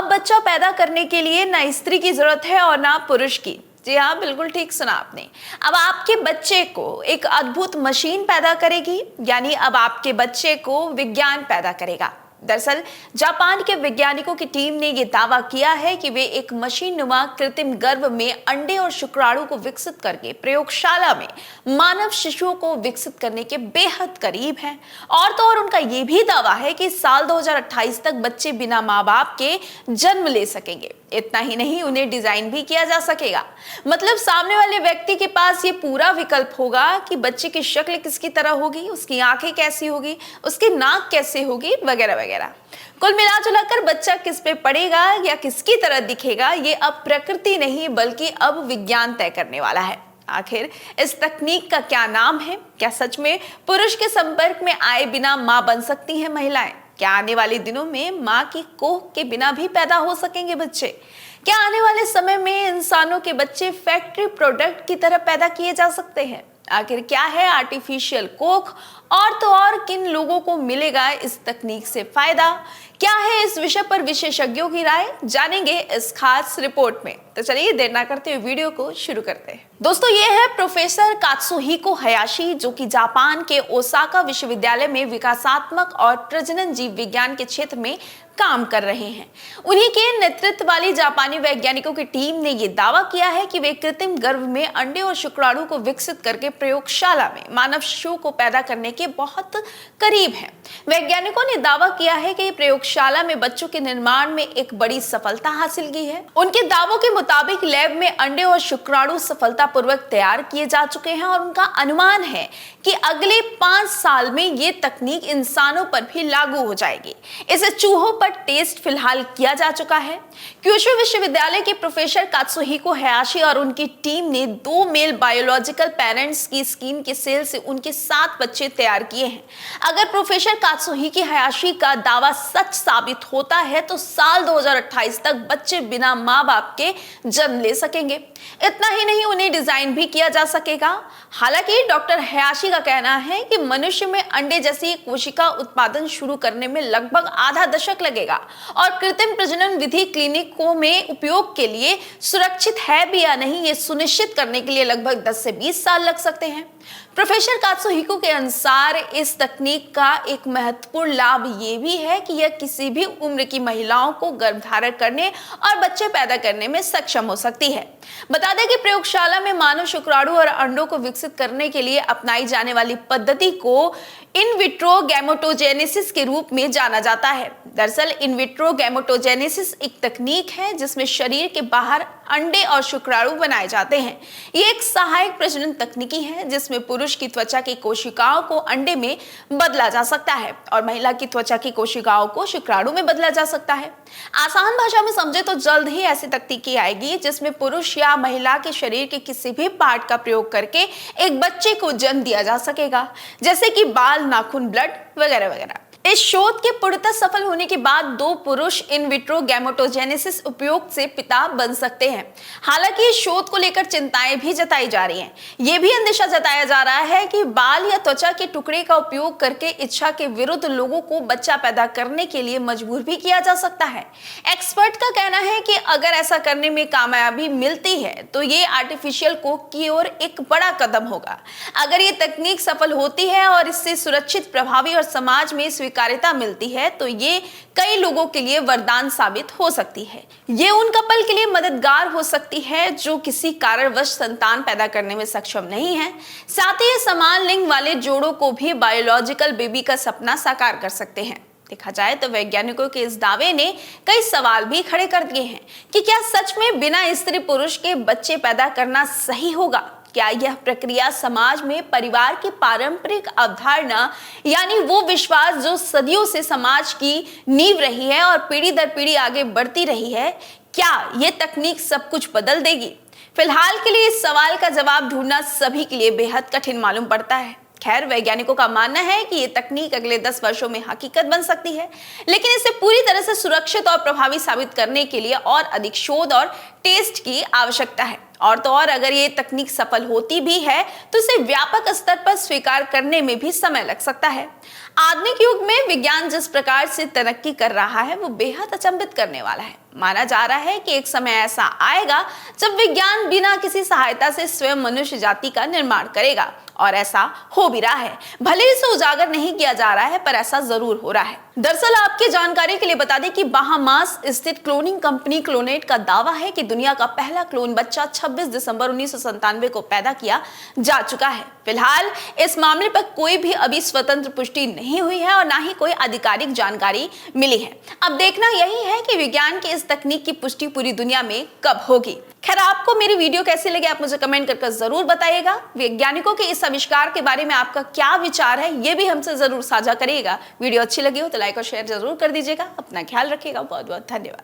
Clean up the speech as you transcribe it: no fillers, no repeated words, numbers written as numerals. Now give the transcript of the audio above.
अब बच्चा पैदा करने के लिए ना स्त्री की जरूरत है और ना पुरुष की। जी हाँ, बिल्कुल ठीक सुना आपने। अब आपके बच्चे को एक अद्भुत मशीन पैदा करेगी, यानी अब आपके बच्चे को विज्ञान पैदा करेगा। दरअसल जापान के वैज्ञानिकों की टीम ने यह दावा किया है कि वे एक मशीन नुमा कृत्रिम गर्भ में अंडे और शुक्राणु को विकसित करके प्रयोगशाला में मानव शिशुओं को विकसित करने के बेहद करीब हैं। और तो और उनका यह भी दावा है कि साल 2028 तक बच्चे बिना माँ बाप के जन्म ले सकेंगे। इतना ही नहीं, उन्हें डिजाइन भी किया जा सकेगा। मतलब सामने वाले व्यक्ति के पास ये पूरा विकल्प होगा कि बच्चे की शक्ल किसकी तरह होगी, उसकी आंखें कैसी होगी, उसकी नाक कैसे होगी, वगैरह वगैरह। कुल मिलाजुलाकर बच्चा किस पे पड़ेगा या किसकी तरह दिखेगा, ये अब प्रकृति नहीं बल्कि अब विज्ञान तय करने वाला है। आखिर इस तकनीक का क्या नाम है? क्या सच में पुरुष के संपर्क में आए बिना मां बन सकती हैं महिलाएं? क्या आने वाले दिनों में मां की कोख के बिना भी पैदा हो सकेंगे बच्चे? क्या आने वाले समय में इंसानों के बच्चे फैक्ट्री प्रोडक्ट की तरह पैदा किए जा सकते हैं? आखिर क्या है आर्टिफिशियल कोख, और तो और किन लोगों को मिलेगा इस तकनीक से फायदा? क्या है इस विषय पर विशेषज्ञों की राय, जानेंगे इस खास रिपोर्ट में। तो चलिए देर ना करते हुए वीडियो को शुरू करते हैं। दोस्तों, ये है प्रोफेसर कात्सुहिको हयाशी, जो कि जापान के ओसाका विश्वविद्यालय में विकासात्मक और प्रजनन जीव विज्ञान के क्षेत्र में काम कर रहे हैं। उन्हीं के नेतृत्व वाली जापानी वैज्ञानिकों की टीम ने यह दावा किया है कि वे कृत्रिम गर्भ में अंडे और शुक्राणु को विकसित करके प्रयोगशाला में मानव शिशु को पैदा करने के बहुत करीब हैं। वैज्ञानिकों ने दावा किया है कि प्रयोगशाला में बच्चों के निर्माण में एक बड़ी सफलता हासिल की है। उनके दावों के मुताबिक लैब में अंडे और शुक्राणु सफलतापूर्वक तैयार किए जा चुके हैं और उनका अनुमान है कि अगले 5 साल में ये तकनीक इंसानों पर भी लागू हो जाएगी। इसे चूहों पर टेस्ट फिलहाल किया जा चुका है। क्यूशू विश्वविद्यालय के प्रोफेसर कात्सुहिको हयाशी और उनकी टीम ने 2 मेल बायोलॉजिकल पेरेंट्स की स्किन के सेल से उनके 7 बच्चे तैयार किए हैं। अगर प्रोफेसर कात्सुहिको हयाशी का दावा सच साबित होता है तो साल 2028 तक बच्चे बिना माँ बाप के जन्म ले सकेंगे। इतना ही नहीं, उन्हें डिजाइन भी किया जा सकेगा। हालांकि डॉक्टर हयाशी का कहना है कि मनुष्य में अंडे जैसी कोशिका उत्पादन शुरू करने में लगभग आधा दशक लगेगा और कृत्रिम प्रजनन विधि क्लिनिकों में उपयोग के लिए सुरक्षित है भी या नहीं, ये सुनिश्चित करने के लिए लगभग 10 से 20 साल लग सकते हैं। प्रोफेसर कात्सुहिको के अनुसार इस तकनीक का एक महत्वपूर्ण लाभ ये भी है कि यह किसी भी उम्र की महिलाओं को गर्भधारण करने और बच्चे पैदा करने में सक्षम हो सकती है। बता दें कि प्रयोगशाला में मानव शुक्राणु और अंडों को विकसित करने के लिए अपनाई जाने वाली पद्धति को इन विट्रो गैमेटोजेनेसिस के रूप में जाना जाता है। दरअसल इन विट्रो गैमेटोजेनेसिस एक तकनीक है जिसमें शरीर के बाहर अंडे और शुक्राणु बनाए जाते हैं। ये एक सहायक प्रजनन तकनीकी है जिसमें पुरुष की त्वचा की कोशिकाओं को अंडे में बदला जा सकता है और महिला की त्वचा की कोशिकाओं को शुक्राणु में बदला जा सकता है। आसान भाषा में समझे तो जल्द ही ऐसी तकनीकी आएगी जिसमें पुरुष या महिला के शरीर के किसी भी पार्ट का प्रयोग करके एक बच्चे को जन्म दिया जा सकेगा, जैसे कि बाल, नाखून, ब्लड वगैरह वगैरह। इस शोध के पूर्णतः सफल होने के बाद 2 पुरुष इन विट्रो गैमेटोजेनेसिस उपयोग से पिता बन सकते हैं। हालांकि इस शोध को लेकर चिंताएं भी जताई जा रही हैं। यह भी अंदेशा जताया जा रहा है कि बाल या त्वचा के टुकड़े का उपयोग करके इच्छा के विरुद्ध लोगों को बच्चा पैदा करने के लिए मजबूर भी किया जा सकता है। एक्सपर्ट का कहना है कि अगर ऐसा करने में कामयाबी मिलती है तो ये आर्टिफिशियल कोख की ओर एक बड़ा कदम होगा। अगर ये तकनीक सफल होती है और इससे सुरक्षित, प्रभावी और समाज में स्वीकार्यता मिलती है तो ये कई लोगों के लिए वरदान साबित हो सकती है। ये उन कपल के लिए मददगार हो सकती है जो किसी कारणवश संतान पैदा करने में सक्षम नहीं है। साथ ही ये समान लिंग वाले जोड़ों को भी बायोलॉजिकल बेबी का सपना साकार कर सकते हैं। देखा जाए तो वैज्ञानिकों के इस दावे ने कई सवाल भी खड़े कर दिए हैं कि क्या सच में बिना स्त्री पुरुष के बच्चे पैदा करना सही होगा? क्या यह प्रक्रिया समाज में परिवार की पारंपरिक अवधारणा, यानी वो विश्वास जो सदियों से समाज की नींव रही है और पीढ़ी दर पीढ़ी आगे बढ़ती रही है, क्या ये तकनीक सब कुछ बदल देगी? फिलहाल के लिए इस सवाल का जवाब ढूंढना सभी के लिए बेहद कठिन मालूम पड़ता है। खैर, वैज्ञानिकों का मानना है कि ये तकनीक अगले 10 वर्षों में हकीकत बन सकती है, लेकिन इसे पूरी तरह से सुरक्षित और प्रभावी साबित करने के लिए और अधिक शोध और टेस्ट की आवश्यकता है। और तो और अगर ये तकनीक सफल होती भी है तो इसे व्यापक स्तर पर स्वीकार करने में भी समय लग सकता है। आधुनिक युग में विज्ञान जिस प्रकार से तरक्की कर रहा है वो बेहद अचंभित करने वाला है। माना जा रहा है कि एक समय ऐसा आएगा जब विज्ञान बिना किसी सहायता से स्वयं मनुष्य जाति का निर्माण करेगा, और ऐसा हो भी रहा है। भले इसे उजागर नहीं किया जा रहा है, पर ऐसा जरूर हो रहा है। दरअसल आपकी जानकारी के लिए बता दें कि बहामास स्थित क्लोनिंग कंपनी क्लोनेट का दावा है कि दुनिया का पहला क्लोन बच्चा 26 दिसंबर 1997 को पैदा किया जा चुका है। फिलहाल इस मामले पर कोई भी अभी स्वतंत्र पुष्टि नहीं हुई है और ना ही कोई आधिकारिक जानकारी मिली है। अब देखना यही है कि विज्ञान की इस तकनीक की पुष्टि पूरी दुनिया में कब होगी। खैर, आपको मेरी वीडियो कैसी लगी आप मुझे कमेंट करके जरूर बताइएगा। वैज्ञानिकों के इस आविष्कार के बारे में आपका क्या विचार है ये भी हमसे जरूर साझा करिएगा। वीडियो अच्छी लगी हो तो लाइक और शेयर जरूर कर दीजिएगा। अपना ख्याल रखिएगा। बहुत बहुत धन्यवाद।